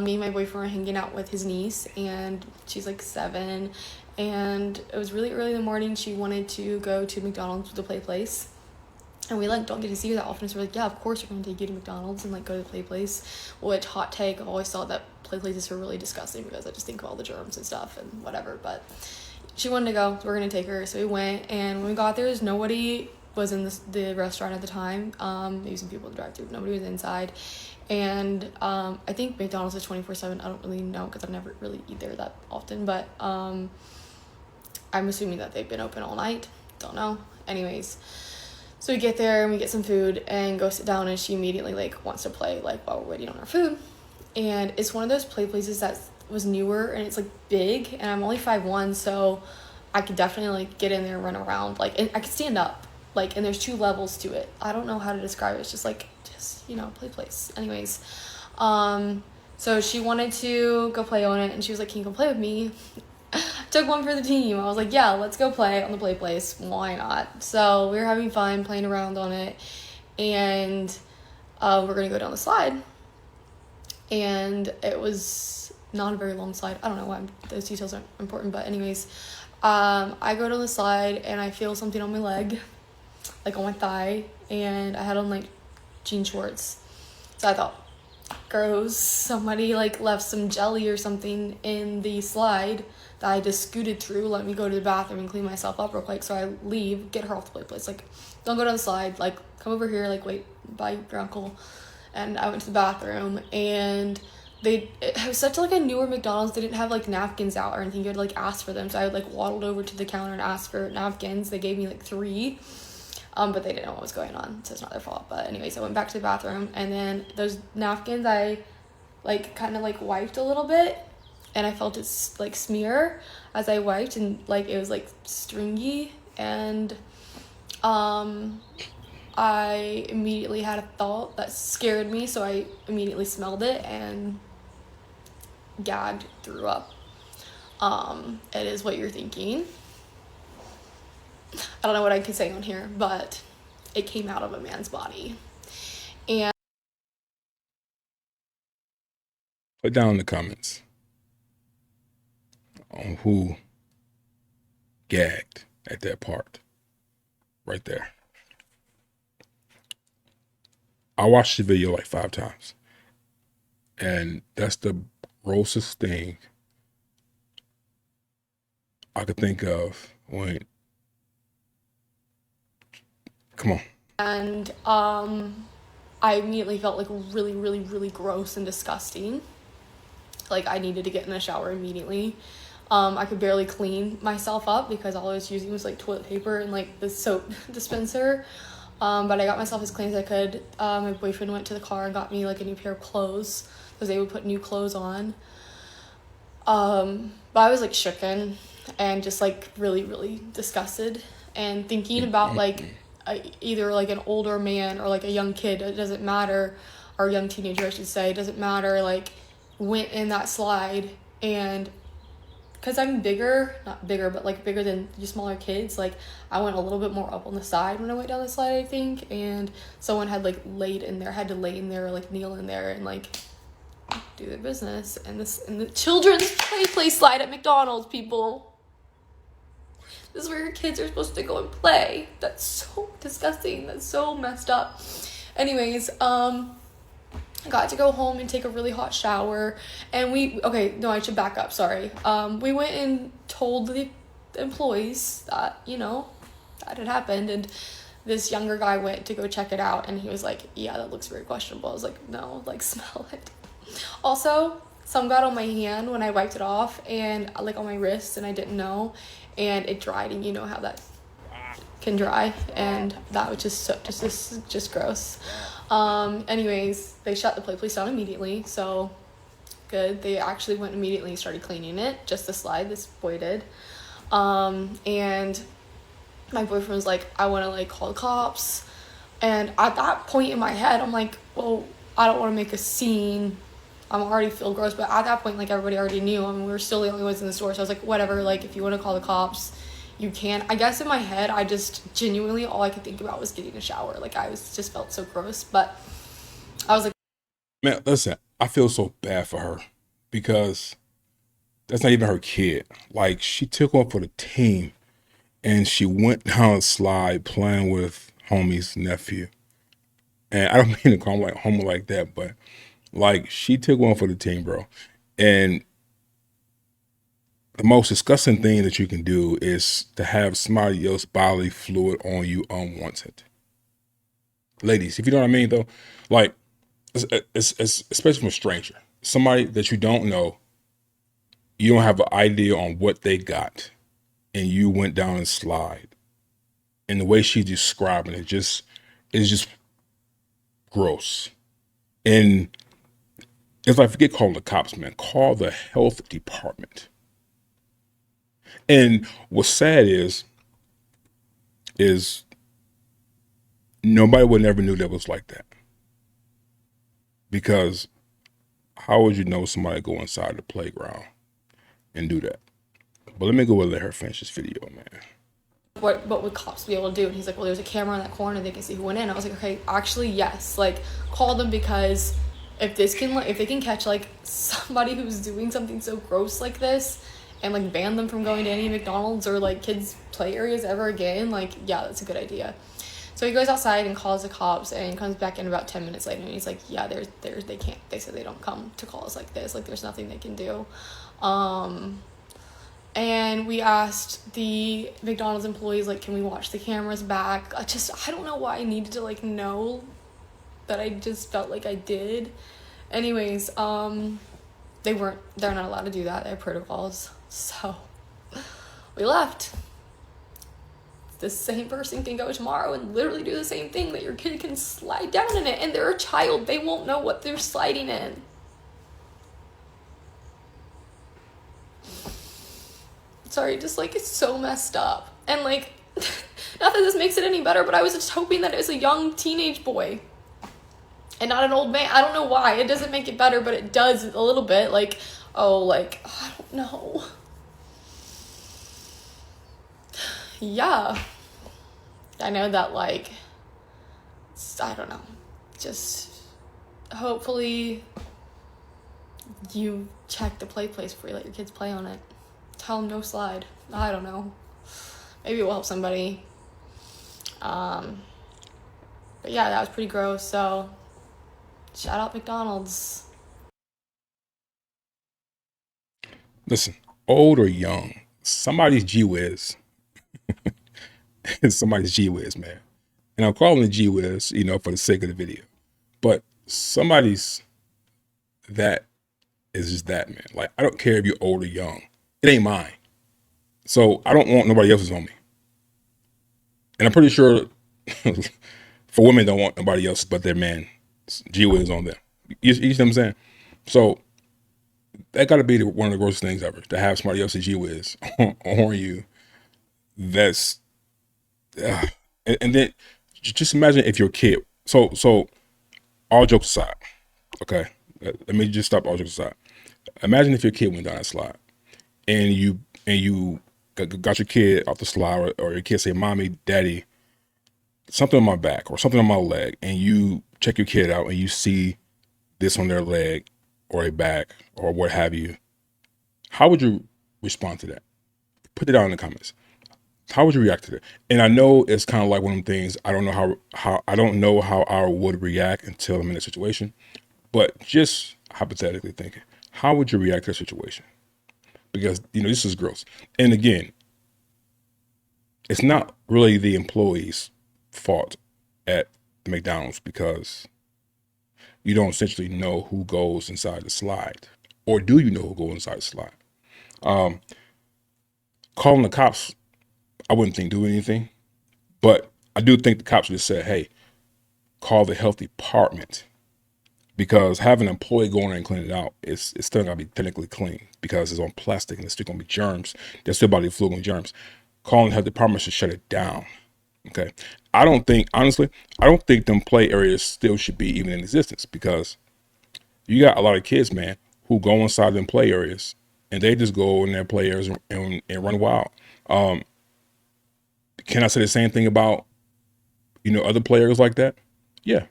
Me and my boyfriend were hanging out with his niece, and she's like 7, and it was really early in the morning. She wanted to go to McDonald's, the play place, and we like don't get to see her that often, so we're like, yeah, of course we're going to take you to McDonald's and like go to the play place. Which, hot take, I've always thought that play places are really disgusting because I just think of all the germs and stuff and whatever, but she wanted to go, so we're going to take her. So we went, and when we got there, nobody was in the restaurant at the time. Maybe some people in the drive-thru. Nobody was inside. And I think McDonald's is 24/7. I don't really know because I never really eat there that often, but I'm assuming that they've been open all night. Don't know. Anyways, so we get there and we get some food and go sit down, and she immediately like wants to play like while we're waiting on our food. And it's one of those play places that was newer, and it's like big, and I'm only 5'1", so I could definitely like get in there and run around, like, and I could stand up, like, and there's 2 levels to it. I don't know how to describe it. It's just like, you know, play place. Anyways, so she wanted to go play on it, and she was like, can you go play with me? Took one for the team. I was like, yeah, let's go play on the play place. Why not? So we were having fun playing around on it, and we're gonna go down the slide, and it was not a very long slide. I don't know why those details aren't important, but anyways, I go down the slide and I feel something on my leg, like on my thigh, and I had on like jean shorts. So I thought, gross, somebody like left some jelly or something in the slide that I just scooted through. Let me go to the bathroom and clean myself up real quick. So I leave, get her off the play place, like, don't go down the slide, like, come over here, like, wait by your uncle. And I went to the bathroom, and it was such like a newer McDonald's. They didn't have like napkins out or anything. You had to like ask for them. So I like waddled over to the counter and asked for napkins. They gave me like 3. But they didn't know what was going on, so it's not their fault. But anyways, I went back to the bathroom, and then those napkins I like kind of like wiped a little bit, and I felt it like smear as I wiped, and like it was like stringy, and I immediately had a thought that scared me, so I immediately smelled it and gagged, threw up. It is what you're thinking. I don't know what I could say on here, but it came out of a man's body. And put down in the comments on who gagged at that part right there. I watched the video like 5 times, and that's the grossest thing I could think of when, come on. And I immediately felt like really, really, really gross and disgusting. Like I needed to get in the shower immediately. I could barely clean myself up because all I was using was like toilet paper and like the soap dispenser. But I got myself as clean as I could. My boyfriend went to the car and got me like a new pair of clothes because they would put new clothes on. But I was like shooken and just like really, really disgusted, and thinking about like either like an older man or like a young kid, it doesn't matter, or a young teenager I should say, it doesn't matter, like went in that slide. And because I'm bigger, not bigger, but like bigger than just smaller kids, like I went a little bit more up on the side when I went down the slide, I think, and someone had like had to lay in there, like kneel in there and like do their business. And the children's play slide at McDonald's, people. This is where your kids are supposed to go and play. That's so disgusting. That's so messed up. Anyways, I got to go home and take a really hot shower, and I should back up, sorry. We went and told the employees that, that had happened, and this younger guy went to go check it out, and he was like, yeah, that looks very questionable. I was like, no, like, smell it. Also, some got on my hand when I wiped it off, and like on my wrist, and I didn't know, and it dried, and you know how that can dry, and that was just gross. Anyways, they shut the play place down immediately, so good. They actually went immediately and started cleaning it, just the slide, this boy did. And my boyfriend was like, I want to like call the cops, and at that point in my head, I'm like, well, I don't want to make a scene. I already feel gross, but at that point, like, everybody already knew. I mean, we were still the only ones in the store, so I was like, whatever, like, if you want to call the cops, you can. I guess in my head, I just genuinely, all I could think about was getting a shower. Like, just felt so gross, but I was like, Man, listen, I feel so bad for her because that's not even her kid. Like she took one for the team and she went down a slide playing with homie's nephew. And I don't mean to call him like homo like that, but like she took one for the team, bro. And the most disgusting thing that you can do is to have somebody else bodily fluid on you unwanted. Ladies, if you know what I mean though, like it's especially from a stranger, somebody that you don't know, you don't have an idea on what they got, and you went down and slide. And the way she's describing it just is just gross. And if I forget calling the cops, man, call the health department. And what's sad is nobody would never knew that was like that. Because how would you know somebody go inside the playground and do that? But let me go and let her finish this video, man. What would cops be able to do? And he's like, well, there's a camera in that corner, they can see who went in. I was like, okay, actually yes, like call them, because if they can catch like somebody who's doing something so gross like this and like ban them from going to any McDonald's or like kids play areas ever again, like yeah, that's a good idea. So he goes outside and calls the cops and comes back in about 10 minutes later, and he's like, yeah, they can't, they said they don't come to calls like this, like there's nothing they can do. And we asked the McDonald's employees, like, can we watch the cameras back? I don't know why I needed to, like, know, that I just felt like I did. Anyways, they're not allowed to do that. They have protocols. So, we left. The same person can go tomorrow and literally do the same thing, that your kid can slide down in it, and they're a child. They won't know what they're sliding in. Sorry, just like it's so messed up. And like, not that this makes it any better, but I was just hoping that it was a young teenage boy and not an old man. I don't know why. It doesn't make it better, but it does a little bit. Like, I don't know. Yeah. I know that, like, I don't know. Just hopefully you check the play place before you let your kids play on it. Tell them no slide. I don't know. Maybe it will help somebody. But yeah, that was pretty gross. So shout out McDonald's. Listen, old or young, somebody's G Wiz. Somebody's G Wiz, man. And I'm calling it G Wiz, for the sake of the video. But somebody's that is just that, man. Like, I don't care if you're old or young. It ain't mine. So I don't want nobody else's on me. And I'm pretty sure for women don't want nobody else but their man. G Wiz on them. You see what I'm saying? So that got to be one of the grossest things ever, to have somebody else's G Wiz on you. That's and then just imagine if your kid. So all jokes aside, okay. Let me just stop all jokes aside. Imagine if your kid went down that slide, and you got your kid off the slide, or your kid say, "Mommy, Daddy, something on my back or something on my leg," and you check your kid out and you see this on their leg or a back or what have you. How would you respond to that? Put it down in the comments. How would you react to that? And I know it's kind of like one of them things. I don't know how I don't know how I would react until I'm in a situation. But just hypothetically thinking, how would you react to a situation? Because this is gross. And again, it's not really the employee's fault at McDonald's, because you don't essentially know who goes inside the slide. Or do you know who goes inside the slide? Calling the cops, I wouldn't think do anything. But I do think the cops would have said, hey, call the health department. Because having an employee go in and clean it out, it's still got to be technically clean, because it's on plastic and there's still going to be germs. There's still body fluid and germs. Calling the health department should shut it down. Okay. Honestly, I don't think them play areas still should be even in existence, because you got a lot of kids, man, who go inside them play areas and they just go in their play areas and run wild. Can I say the same thing about, other play areas like that? Yeah.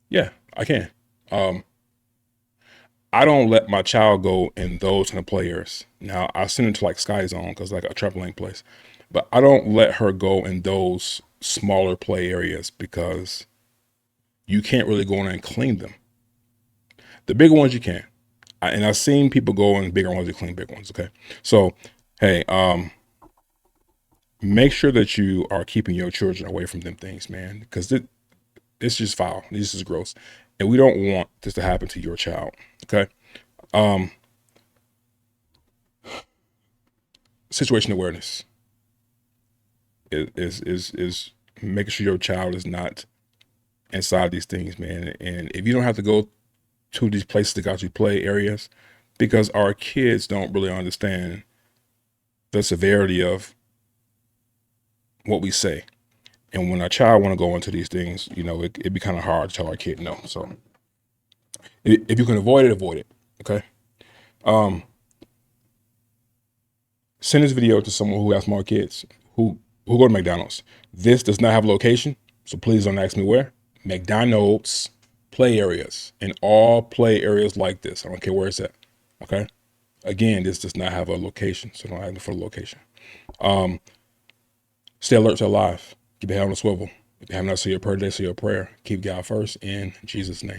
Yeah, I can. I don't let my child go in those kind of play areas. Now I send her to like Sky Zone because like a trampoline place, but I don't let her go in those smaller play areas because you can't really go in and clean them. The bigger ones you can, and I've seen people go in bigger ones to clean big ones. Okay, so hey, make sure that you are keeping your children away from them things, man, because it's just foul. This is gross, and we don't want this to happen to your child. Okay. Situation awareness is making sure your child is not inside these things, man. And if you don't have to go to these places that got you play areas, because our kids don't really understand the severity of what we say. And when our child want to go into these things, it'd be kind of hard to tell our kid no. So if you can avoid it, avoid it. Okay. Send this video to someone who has more kids who go to McDonald's. This does not have a location, so please don't ask me where. McDonald's play areas, and all play areas like this. I don't care where it's at. Okay. Again, this does not have a location, so don't ask me for the location. Stay alert, stay alive. Keep your head on the swivel. If you have not said your prayer today, say your prayer. Keep God first in Jesus' name.